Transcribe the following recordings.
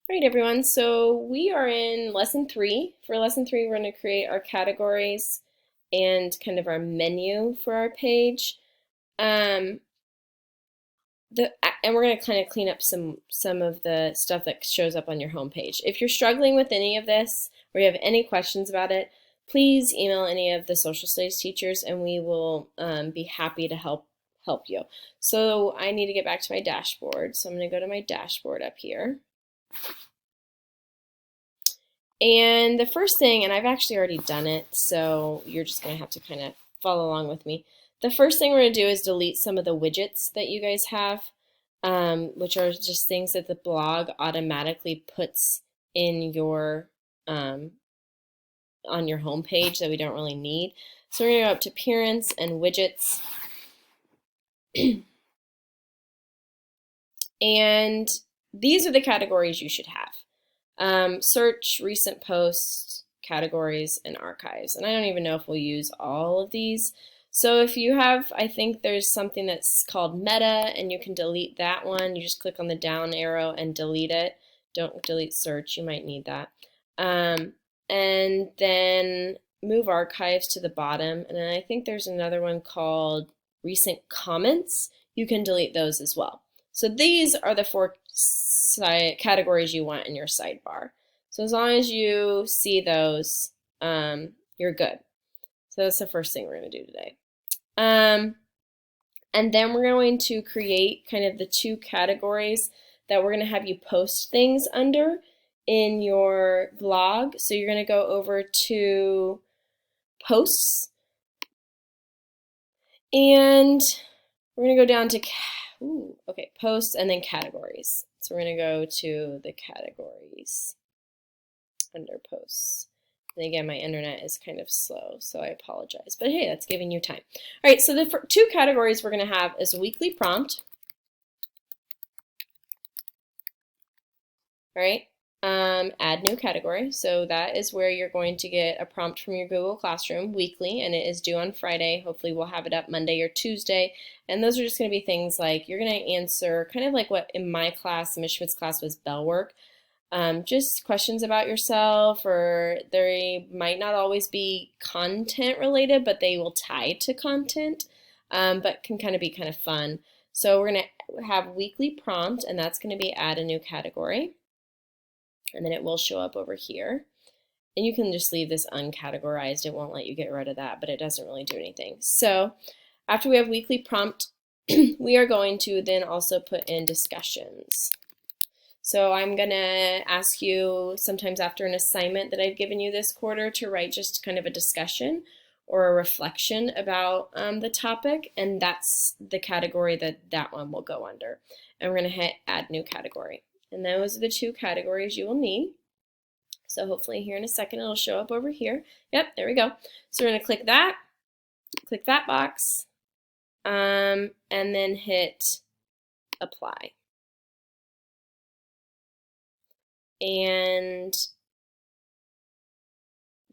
All right, everyone. So we are in lesson 3. For lesson 3, we're going to create our categories and kind of our menu for our page. Um, and we're going to kind of clean up some of the stuff that shows up on your homepage. If you're struggling with any of this or you have any questions about it, please email any of the social studies teachers, and we will be happy to help you. So I need to get back to my dashboard. So I'm going to go to my dashboard up here. And the first thing, and I've actually already done it, so you're just going to have to kind of follow along with me. The first thing we're going to do is delete some of the widgets that you guys have, which are just things that the blog automatically puts in your on your home page that we don't really need. So we're going to go up to Appearance and Widgets. And these are the categories you should have. Search, recent posts, categories, and archives. And I don't even know if we'll use all of these. So if you have, I think there's something that's called meta, and you can delete that one. You just click on the down arrow and delete it. Don't delete search, you might need that. And then move archives to the bottom. And then I think there's another one called recent comments. You can delete those as well. So these are the 4 categories you want in your sidebar. So as long as you see those, you're good. So that's the first thing we're going to do today. And then we're going to create kind of the 2 categories that we're going to have you post things under in your blog. So you're going to go over to posts, and we're going to go down to posts and then categories. So we're going to go to the categories under posts. And again, my internet is kind of slow, so I apologize. But hey, that's giving you time. All right, so the 2 categories we're going to have is weekly prompt. All right, add new category. So that is where you're going to get a prompt from your Google Classroom weekly, and it is due on Friday. Hopefully we'll have it up Monday or Tuesday. And those are just going to be things like you're going to answer kind of like what in my class, Ms. Schmidt's class, was bell work. Just questions about yourself, or they might not always be content related, but they will tie to content, but can kind of be kind of fun. So we're going to have weekly prompt, and that's going to be add a new category. And then it will show up over here. And you can just leave this uncategorized. It won't let you get rid of that, but it doesn't really do anything. So after we have weekly prompt, we are going to then also put in discussions. So I'm going to ask you sometimes after an assignment that I've given you this quarter to write just kind of a discussion or a reflection about the topic, and that's the category that one will go under. And we're going to hit add new category. And those are the 2 categories you will need. So hopefully here in a second it'll show up over here. Yep, there we go. So we're going to click that box, and then hit apply. And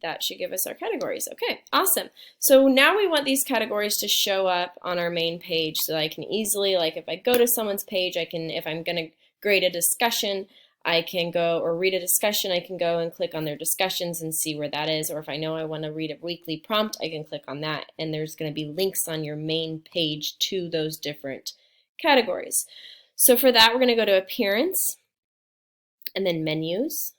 that should give us our categories. Okay, awesome. So now we want these categories to show up on our main page so that I can easily, like if I go to someone's page, I can, if I'm going to grade a discussion, I can go, or read a discussion, I can go and click on their discussions and see where that is. Or if I know I want to read a weekly prompt, I can click on that, and there's going to be links on your main page to those different categories. So for that, we're going to go to Appearance and then Menus.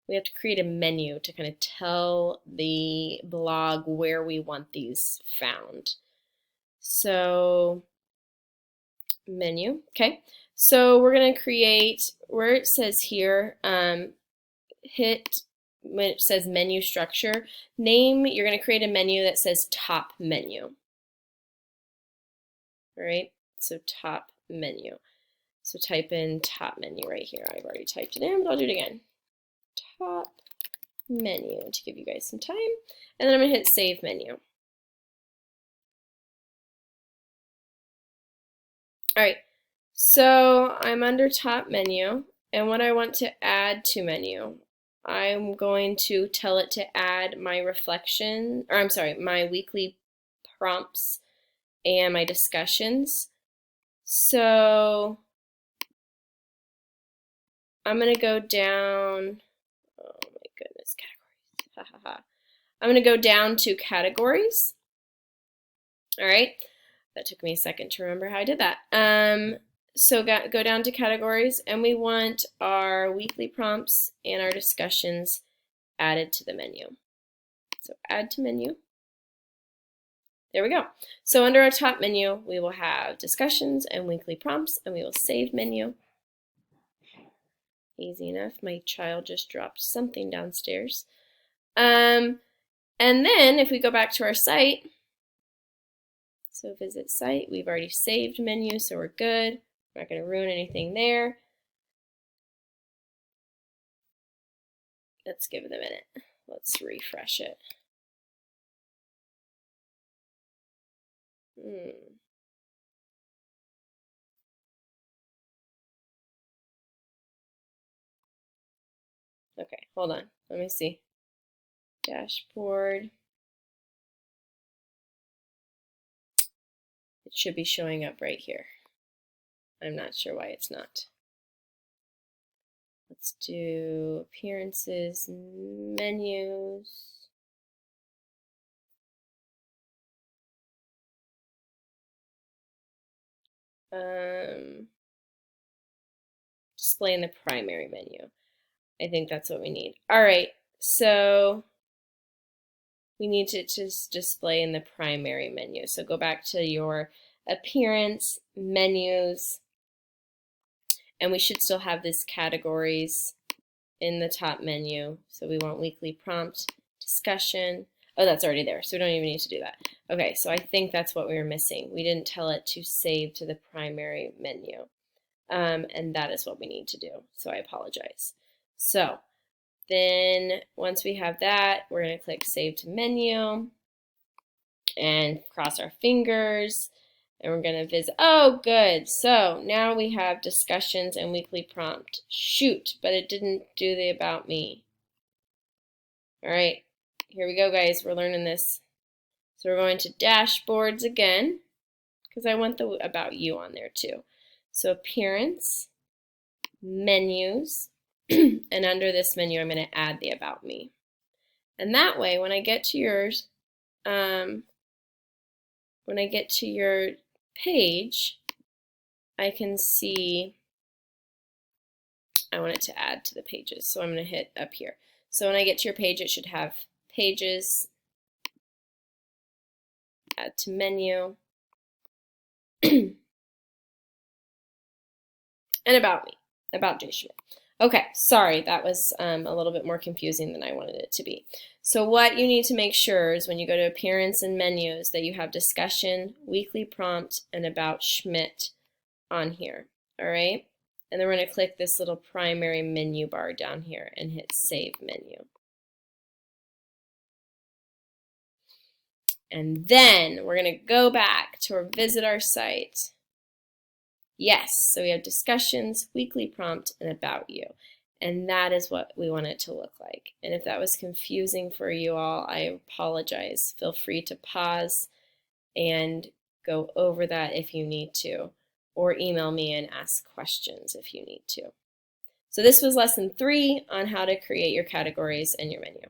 We have to create a menu to kind of tell the blog where we want these found. So menu, okay. So we're going to create, where it says here, hit, when it says menu structure, name, you're going to create a menu that says top menu. All right, so top menu. So type in top menu right here. I've already typed it in, but I'll do it again. Top menu to give you guys some time. And then I'm going to hit save menu. All right, so I'm under top menu, and what I want to add to menu, I'm going to tell it to add my reflection, or I'm sorry, my weekly prompts and my discussions. So I'm going to go down, oh my goodness, categories, ha ha ha. I'm going to go down to categories. All right, that took me a second to remember how I did that. So go down to categories, and we want our weekly prompts and our discussions added to the menu. So add to menu. There we go. So under our top menu, we will have discussions and weekly prompts, and we will save menu. Easy enough. My child just dropped something downstairs. And then if we go back to our site, so visit site, we've already saved menu, so we're good. We're not going to ruin anything there. Let's give it a minute. Let's refresh it. Okay, hold on. Let me see. Dashboard. It should be showing up right here. I'm not sure why it's not. Let's do appearances, menus. Display in the primary menu. I think that's what we need. All right, so we need to just display in the primary menu. So go back to your appearance, menus, and we should still have this categories in the top menu. So we want weekly prompt, discussion. Oh, that's already there, so we don't even need to do that. Okay, so I think that's what we were missing. We didn't tell it to save to the primary menu. And that is what we need to do, so I apologize. So then once we have that, we're going to click Save to Menu and cross our fingers, and we're going to visit. Oh, good. So now we have discussions and weekly prompt. Shoot, but it didn't do the About Me. All right, here we go, guys. We're learning this. So we're going to dashboards again, because I want the About You on there too. So appearance, menus, and under this menu, I'm going to add the About Me. And that way, when I get to yours, when I get to your page, I can see I want it to add to the pages. So I'm going to hit up here. So when I get to your page, it should have pages, add to menu, and About Me, About Jay Schmidt. Okay, sorry, that was a little bit more confusing than I wanted it to be. So what you need to make sure is when you go to Appearance and Menus that you have Discussion, Weekly Prompt, and About Schmidt on here, all right? And then we're going to click this little primary menu bar down here and hit Save Menu. And then we're going to go back to visit our site. Yes, so we have discussions, weekly prompt, and About You. And that is what we want it to look like. And if that was confusing for you all, I apologize. Feel free to pause and go over that if you need to, or email me and ask questions if you need to. So this was lesson 3 on how to create your categories and your menu.